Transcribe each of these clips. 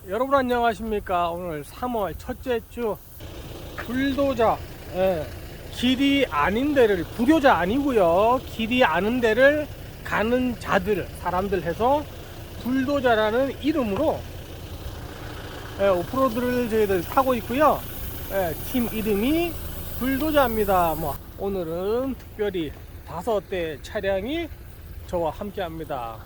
여러분 안녕하십니까. 오늘 3월 첫째 주 불도저, 길이 아닌 데를, 불효자 아니고요, 길이 아는 데를 가는 자들, 사람들 해서 불도저라는 이름으로 오프로드를 저희들 타고 있고요. 팀 이름이 불도저입니다. 오늘은 특별히 5대 차량이 저와 함께 합니다.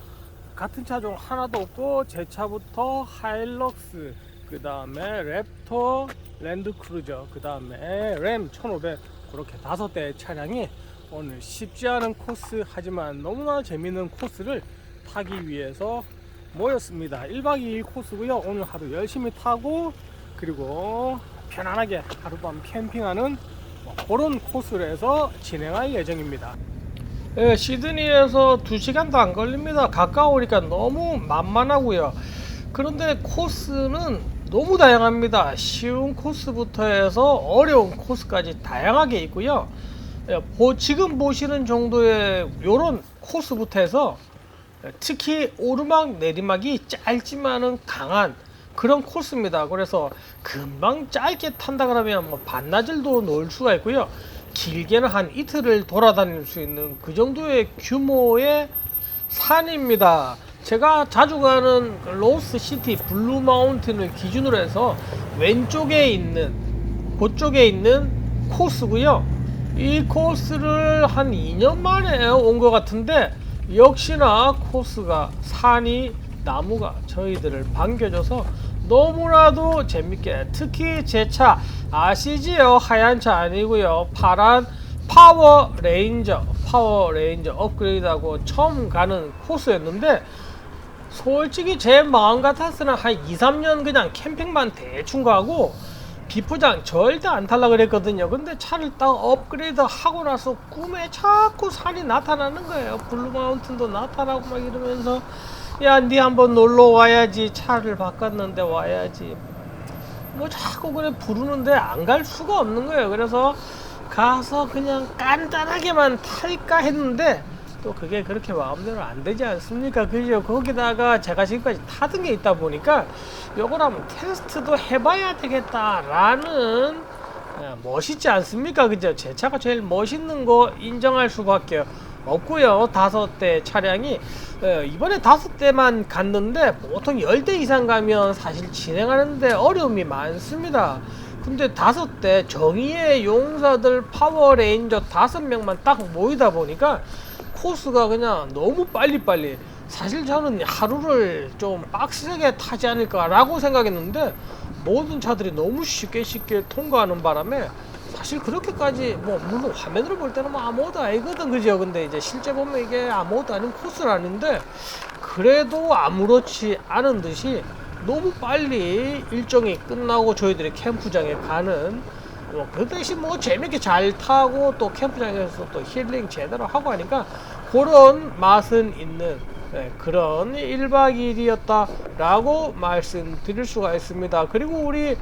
같은 차 중 하나도 없고, 제 차부터 하일럭스, 그 다음에 랩터, 랜드크루저, 그 다음에 램 1500, 그렇게 5대 차량이 오늘 쉽지 않은 코스, 하지만 너무나 재밌는 코스를 타기 위해서 모였습니다. 1박 2일 코스고요. 오늘 하루 열심히 타고, 그리고 편안하게 하룻밤 캠핑하는 그런 코스로 해서 진행할 예정입니다. 시드니에서 2시간도 안 걸립니다. 가까우니까 너무 만만하고요. 그런데 코스는 너무 다양합니다. 쉬운 코스부터 해서 어려운 코스까지 다양하게 있고요. 지금 보시는 정도의 요런 코스부터 해서 특히 오르막 내리막이 짧지만은 강한 그런 코스입니다. 그래서 금방 짧게 탄다 그러면 반나절도 놀 수가 있고요. 길게는 한 이틀을 돌아다닐 수 있는 그 정도의 규모의 산입니다. 제가 자주 가는 로스시티 블루 마운틴을 기준으로 해서 왼쪽에 있는, 그쪽에 있는 코스고요. 이 코스를 한 2년 만에 온 것 같은데, 역시나 코스가, 산이, 나무가 저희들을 반겨줘서 너무나도 재밌게, 특히 제 차 아시지요? 하얀 차 아니고요, 파란 파워레인저 업그레이드하고 처음 가는 코스였는데, 솔직히 제 마음 같았으면 한 2-3년 그냥 캠핑만 대충 가고 비포장 절대 안 탈라 그랬거든요. 근데 차를 딱 업그레이드 하고 나서 꿈에 자꾸 산이 나타나는 거예요. 블루마운틴도 나타나고 막 이러면서, 야, 니 한번 놀러 와야지, 차를 바꿨는데 와야지, 자꾸 그래 부르는데 안 갈 수가 없는 거예요. 그래서 가서 그냥 간단하게만 탈까 했는데, 또 그게 그렇게 마음대로 안 되지 않습니까? 그죠? 거기다가 제가 지금까지 타던 게 있다 보니까 요걸 한번 테스트도 해봐야 되겠다라는, 멋있지 않습니까? 그죠? 제 차가 제일 멋있는 거 인정할 수밖에 없고요. 5대 차량이, 이번에 5대만 갔는데 보통 10대 이상 가면 사실 진행하는데 어려움이 많습니다. 근데 5대 정의의 용사들 파워레인저 5명만 딱 모이다 보니까 코스가 그냥 너무 빨리빨리, 사실 저는 하루를 좀 빡세게 타지 않을까 라고 생각했는데, 모든 차들이 너무 쉽게 통과하는 바람에 사실 그렇게까지, 물론 화면으로 볼 때는 아무것도 아니거든, 그죠? 근데 이제 실제 보면 이게 아무것도 아닌 코스는 아닌데, 그래도 아무렇지 않은 듯이 너무 빨리 일정이 끝나고 저희들이 캠프장에 가는, 그 대신 재밌게 잘 타고 또 캠프장에서 또 힐링 제대로 하고 하니까 그런 맛은 있는, 그런 1박 2일이었다 라고 말씀드릴 수가 있습니다. 그리고 우리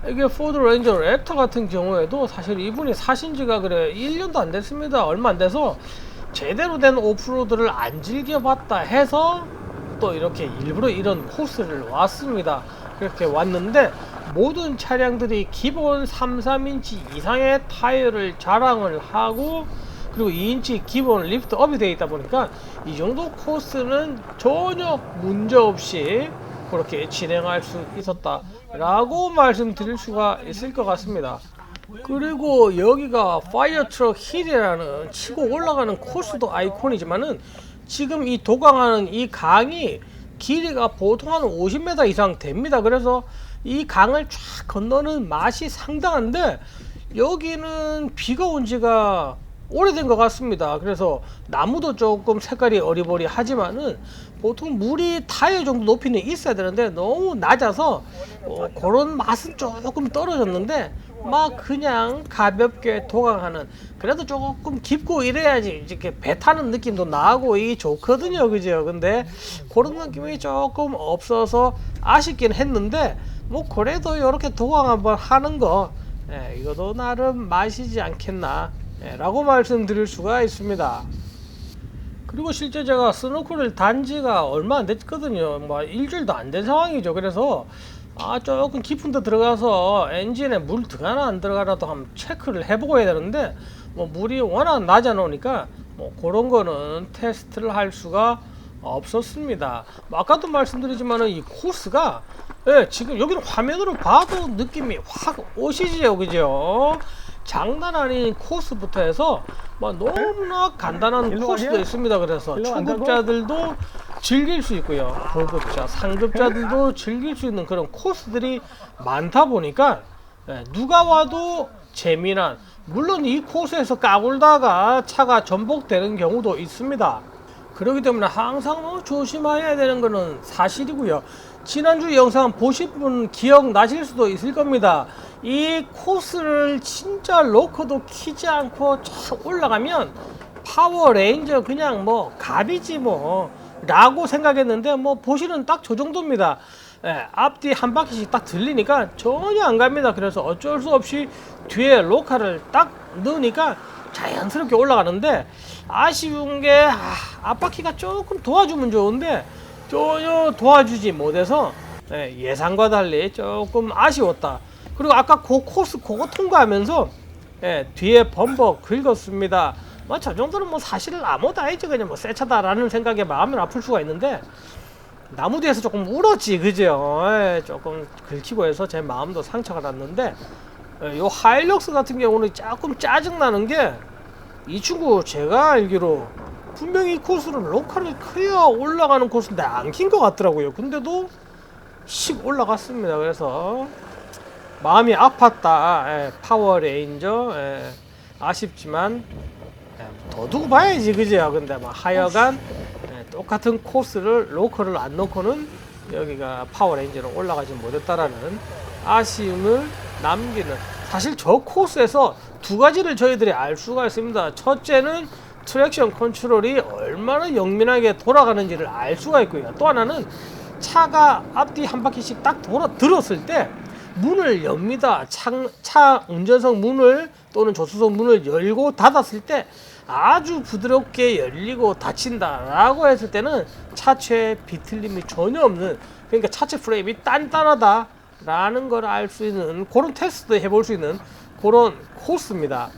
이게 포드 레인저 랩터 같은 경우에도 사실 이분이 사신 지가 1년도 안 됐습니다. 얼마 안 돼서 제대로 된 오프로드를 안 즐겨봤다 해서 또 이렇게 일부러 이런 코스를 왔습니다. 그렇게 왔는데, 모든 차량들이 기본 33인치 이상의 타이어를 자랑을 하고, 그리고 2인치 기본 리프트 업이 되어 있다 보니까 이 정도 코스는 전혀 문제없이 그렇게 진행할 수 있었다 라고 말씀드릴 수가 있을 것 같습니다. 그리고 여기가 파이어트럭 힐이라는 치고 올라가는 코스도 아이콘이지만은, 지금 이 도강하는 이 강이 길이가 보통 한 50m 이상 됩니다. 그래서 이 강을 쫙 건너는 맛이 상당한데, 여기는 비가 온 지가 오래된 것 같습니다. 그래서 나무도 조금 색깔이 어리버리하지만은 보통 물이 타이어 정도 높이는 있어야 되는데 너무 낮아서 그런 맛은 조금 떨어졌는데, 그냥 가볍게 도강하는, 그래도 조금 깊고 이래야지 이렇게 배 타는 느낌도 나고 이게 좋거든요, 그죠? 근데 그런 느낌이 조금 없어서 아쉽긴 했는데, 그래도 이렇게 도강 한번 하는 거, 이것도 나름 맛이지 않겠나 라고 말씀드릴 수가 있습니다. 그리고 실제 제가 스노클을 단 지가 얼마 안 됐거든요. 뭐 일주일도 안 된 상황이죠. 그래서 조금 깊은 데 들어가서 엔진에 물 들어가나 안 들어가나도 한번 체크를 해보고 해야 되는데 뭐 물이 워낙 낮아 놓으니까 뭐 그런 거는 테스트를 할 수가 없었습니다. 뭐 아까도 말씀드리지만은 이 코스가 지금 여기는 화면으로 봐도 느낌이 확 오시죠, 그죠? 장난 아닌 코스부터 해서 뭐 너무나 간단한 코스도 있습니다. 그래서 초급자들도 즐길 수 있고요, 고급자, 상급자들도 즐길 수 있는 그런 코스들이 많다 보니까 누가 와도 재미난, 물론 이 코스에서 까불다가 차가 전복되는 경우도 있습니다. 그렇기 때문에 항상 조심해야 되는 것은 사실이고요. 지난주 영상 보신 분 기억나실 수도 있을 겁니다. 이 코스를 진짜 로커도 키지 않고 쫙 올라가면 파워레인저 그냥 뭐 갑이지 뭐 라고 생각했는데 뭐 보시는 딱 저 정도입니다. 앞뒤 한 바퀴씩 딱 들리니까 전혀 안 갑니다. 그래서 어쩔 수 없이 뒤에 로카를 딱 넣으니까 자연스럽게 올라가는데 아쉬운 게 앞바퀴가 조금 도와주면 좋은데 전혀 도와주지 못해서 예상과 달리 조금 아쉬웠다. 그리고 아까 그 코스 그거 통과하면서 뒤에 범버 긁었습니다. 뭐 저 정도는 뭐 사실 아무것도 아니죠. 그냥 뭐 새 차다라는 생각에 마음을 아플 수가 있는데 나무 뒤에서 조금 울었지, 그죠? 조금 긁히고 해서 제 마음도 상처가 났는데 요 하일럭스 같은 경우는 조금 짜증나는 게 이 친구 제가 알기로 분명히 이 코스는 로컬을 크야 올라가는 코스인데 안 킨 것 같더라고요. 근데도 씩 올라갔습니다. 그래서 마음이 아팠다. 파워레인저 아쉽지만 더 두고 봐야지, 그죠? 근데 뭐 하여간 똑같은 코스를 로컬을 안 놓고는 여기가 파워레인저로 올라가지 못했다라는 아쉬움을 남기는, 사실 저 코스에서 두 가지를 저희들이 알 수가 있습니다. 첫째는 트랙션 컨트롤이 얼마나 영민하게 돌아가는지를 알 수가 있고요. 또 하나는 차가 앞뒤 한 바퀴씩 딱 들었을 때 문을 엽니다. 차 운전석 문을 또는 조수석 문을 열고 닫았을 때 아주 부드럽게 열리고 닫힌다 라고 했을 때는 차체 비틀림이 전혀 없는, 그러니까 차체 프레임이 단단하다 라는 걸 알 수 있는 그런 테스트 해볼 수 있는 그런 코스입니다.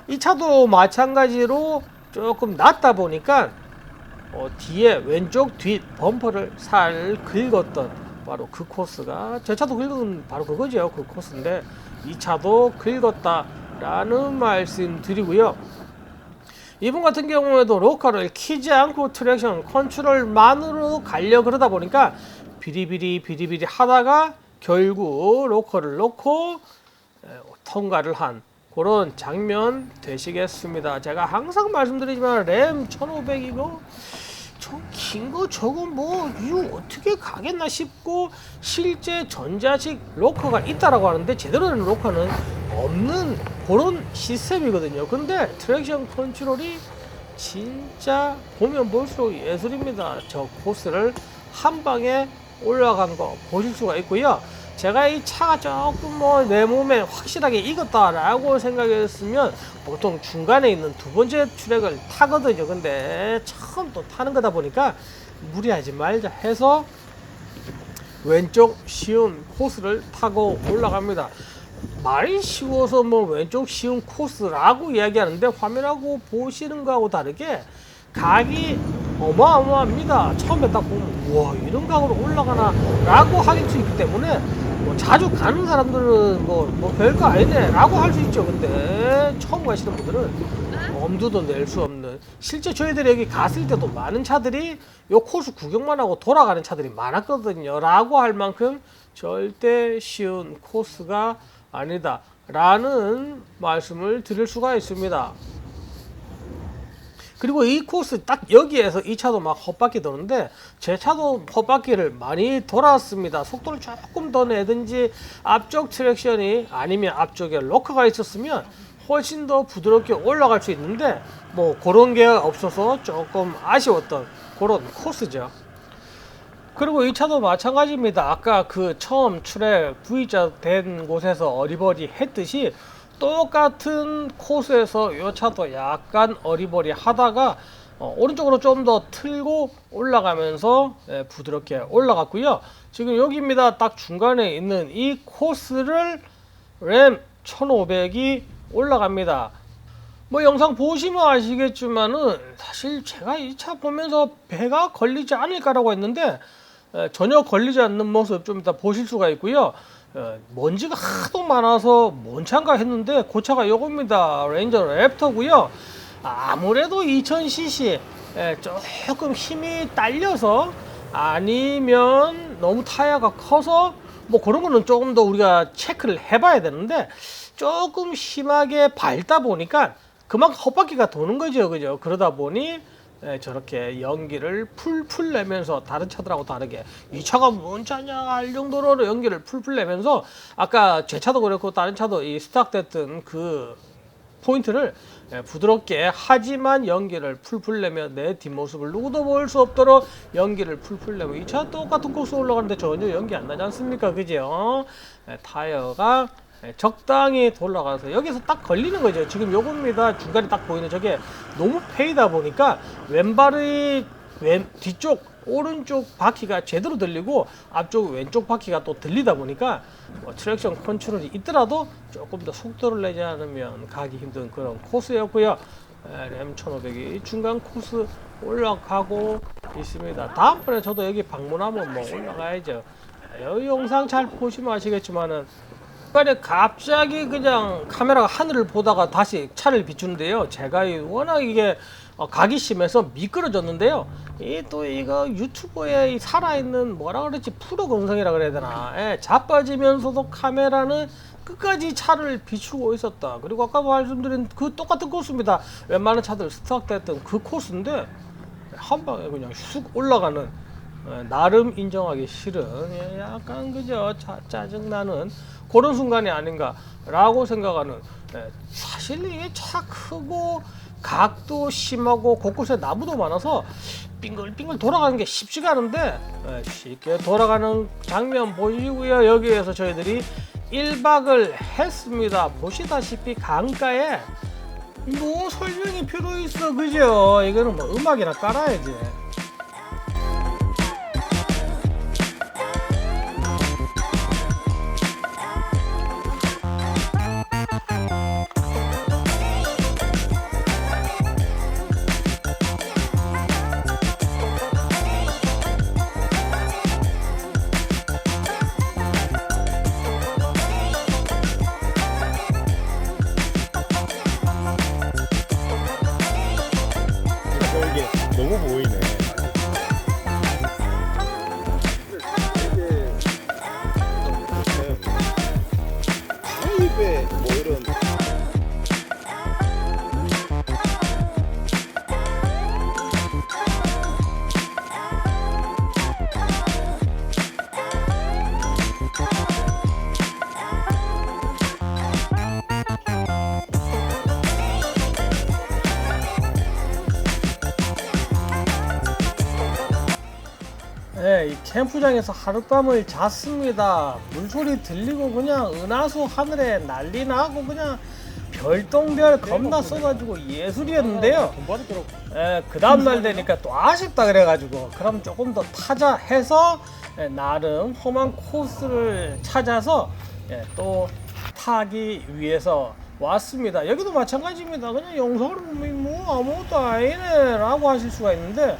이 차도 마찬가지로 조금 낮다 보니까 뒤에 왼쪽 뒷 범퍼를 살 긁었던 바로 그 코스가, 제 차도 긁은 바로 그거죠. 그 코스인데 이 차도 긁었다 라는 말씀 드리고요. 이분 같은 경우에도 로컬을 키지 않고 트랙션 컨트롤만으로 가려 그러다 보니까 비리비리 하다가 결국 로컬을 놓고 통과를 한 그런 장면 되시겠습니다. 제가 항상 말씀드리지만 램 1500이고 저 긴 거 저거 뭐 이거 어떻게 가겠나 싶고 실제 전자식 로커가 있다라고 하는데 제대로 된 로커는 없는 그런 시스템이거든요. 근데 트랙션 컨트롤이 진짜 보면 볼수록 예술입니다. 저 코스를 한 방에 올라간 거 보실 수가 있고요. 제가 이 차가 조금 뭐 내 몸에 확실하게 익었다라고 생각했으면 보통 중간에 있는 두 번째 트랙을 타거든요. 근데 처음 또 타는 거다 보니까 무리하지 말자 해서 왼쪽 쉬운 코스를 타고 올라갑니다. 말이 쉬워서 뭐 왼쪽 쉬운 코스라고 이야기하는데 화면하고 보시는 거하고 다르게 각이 어마어마합니다. 처음에 딱 보면 우와 이런 각으로 올라가나 라고 할 수 있기 때문에 뭐 자주 가는 사람들은 뭐 별거 아니네 라고 할 수 있죠. 근데 처음 가시는 분들은 엄두도 낼 수 없는, 실제 저희들이 여기 갔을 때도 많은 차들이 요 코스 구경만 하고 돌아가는 차들이 많았거든요 라고 할 만큼 절대 쉬운 코스가 아니다 라는 말씀을 드릴 수가 있습니다. 그리고 이 코스 딱 여기에서 이 차도 막 헛바퀴 도는데 제 차도 헛바퀴를 많이 돌았습니다. 속도를 조금 더 내든지 앞쪽 트랙션이 아니면 앞쪽에 로커가 있었으면 훨씬 더 부드럽게 올라갈 수 있는데 뭐 그런 게 없어서 조금 아쉬웠던 그런 코스죠. 그리고 이 차도 마찬가지입니다. 아까 그 처음 출액 V자 된 곳에서 어리버리 했듯이 똑같은 코스에서 이 차도 약간 어리버리 하다가 오른쪽으로 좀 더 틀고 올라가면서 부드럽게 올라갔고요. 지금 여기입니다. 딱 중간에 있는 이 코스를 램 1500이 올라갑니다. 뭐 영상 보시면 아시겠지만은 사실 제가 이 차 보면서 배가 걸리지 않을까라고 했는데 전혀 걸리지 않는 모습 좀 이따 보실 수가 있고요. 먼지가 하도 많아서 뭔 차인가 했는데 그 차가 요겁니다. 레인저 랩터고요. 아무래도 2000cc 조금 힘이 딸려서 아니면 너무 타이어가 커서 뭐 그런 거는 조금 더 우리가 체크를 해봐야 되는데 조금 심하게 밟다 보니까 그만큼 헛바퀴가 도는 거죠, 그죠? 그러다 보니 저렇게 연기를 풀풀 내면서 다른 차들하고 다르게 이 차가 뭔 차냐 할 정도로 연기를 풀풀 내면서 아까 제 차도 그렇고 다른 차도 이 스탁됐던 그 포인트를 부드럽게 하지만 연기를 풀풀 내며 내 뒷모습을 누구도 볼 수 없도록 연기를 풀풀 내고 이 차 똑같은 코스 올라가는데 전혀 연기 안 나지 않습니까? 그죠? 타이어가 적당히 돌아가서 여기서 딱 걸리는 거죠. 지금 요겁니다. 중간에 딱 보이는 저게 너무 페이다 보니까 왼발의 뒤쪽 오른쪽 바퀴가 제대로 들리고 앞쪽 왼쪽 바퀴가 또 들리다 보니까 뭐 트랙션 컨트롤이 있더라도 조금 더 속도를 내지 않으면 가기 힘든 그런 코스였고요. 램 1500이 중간 코스 올라가고 있습니다. 다음번에 저도 여기 방문하면 뭐 올라가야죠. 이 영상 잘 보시면 아시겠지만은 중간에 갑자기 그냥 카메라가 하늘을 보다가 다시 차를 비추는데요. 제가 워낙 이게 각이 심해서 미끄러졌는데요. 또 이거 유튜버에 살아있는 뭐라 그러지 프로 감성이라 그래야 되나. 자빠지면서도 카메라는 끝까지 차를 비추고 있었다. 그리고 아까 말씀드린 그 똑같은 코스입니다. 웬만한 차들 스탁됐던 그 코스인데 한 방에 그냥 쑥 올라가는 나름 인정하기 싫은 약간 그저 짜증나는 그런 순간이 아닌가라고 생각하는 사실 이게 차 크고 각도 심하고 곳곳에 나무도 많아서 빙글빙글 돌아가는 게 쉽지가 않은데 쉽게 돌아가는 장면 보시고요. 여기에서 저희들이 1박을 했습니다. 보시다시피 강가에 뭐 설명이 필요 있어, 그죠? 이거는 뭐 음악이나 깔아야지. 이게 너무 보이네. 타입에 뭐 이런 이 캠프장에서 하룻밤을 잤습니다. 물소리 들리고 그냥 은하수 하늘에 난리 나고 그냥 별똥별 겁나 써가지고 예술이었는데요. 그 다음날 되니까 또 아쉽다 그래가지고 그럼 조금 더 타자 해서 나름 험한 코스를 찾아서 또 타기 위해서 왔습니다. 여기도 마찬가지입니다. 그냥 영상으로 보면 뭐 아무것도 아니네 라고 하실 수가 있는데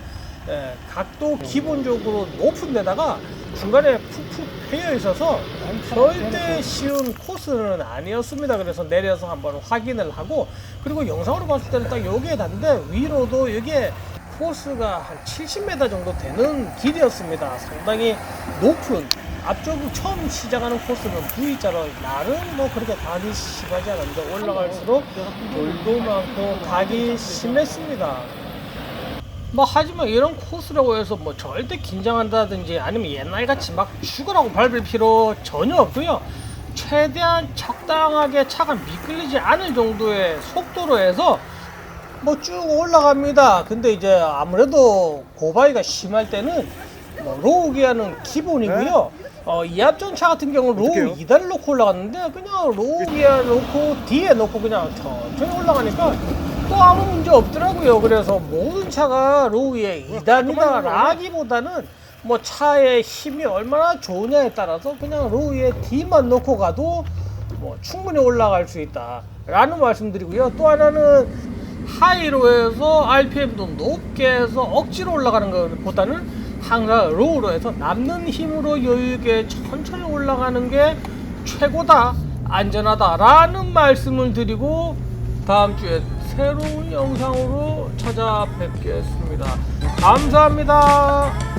각도 기본적으로 높은 데다가 중간에 푹푹 패여 있어서 절대 쉬운 코스는 아니었습니다. 그래서 내려서 한번 확인을 하고 그리고 영상으로 봤을 때는 딱 여기에 닿는데 위로도 이게 코스가 한 70m 정도 되는 길이었습니다. 상당히 높은 앞쪽 처음 시작하는 코스는 V자로 나름 뭐 그렇게 각이 심하지 않은데 올라갈수록 돌도 많고 각이 심했습니다. 뭐 하지만 이런 코스라고 해서 뭐 절대 긴장한다든지 아니면 옛날같이 막 죽으라고 밟을 필요 전혀 없고요. 최대한 적당하게 차가 미끌리지 않을 정도의 속도로 해서 뭐 쭉 올라갑니다. 근데 이제 아무래도 고바위가 심할 때는 뭐 로우 기어는 기본이고요. 이 앞전 차 같은 경우는 로우 2단을 놓고 올라갔는데 그냥 로우 기어 놓고 뒤에 놓고 그냥 천천히 올라가니까 또 아무 문제 없더라고요. 그래서 모든 차가 로우의 2단이다라기보다는 뭐 차의 힘이 얼마나 좋으냐에 따라서 그냥 로우의 D만 놓고 가도 뭐 충분히 올라갈 수 있다 라는 말씀드리고요. 또 하나는 하이로 해서 RPM도 높게 해서 억지로 올라가는 것보다는 항상 로우로 해서 남는 힘으로 여유있게 천천히 올라가는 게 최고다, 안전하다 라는 말씀을 드리고 다음 주에 새로운 영상으로 찾아뵙겠습니다. 감사합니다.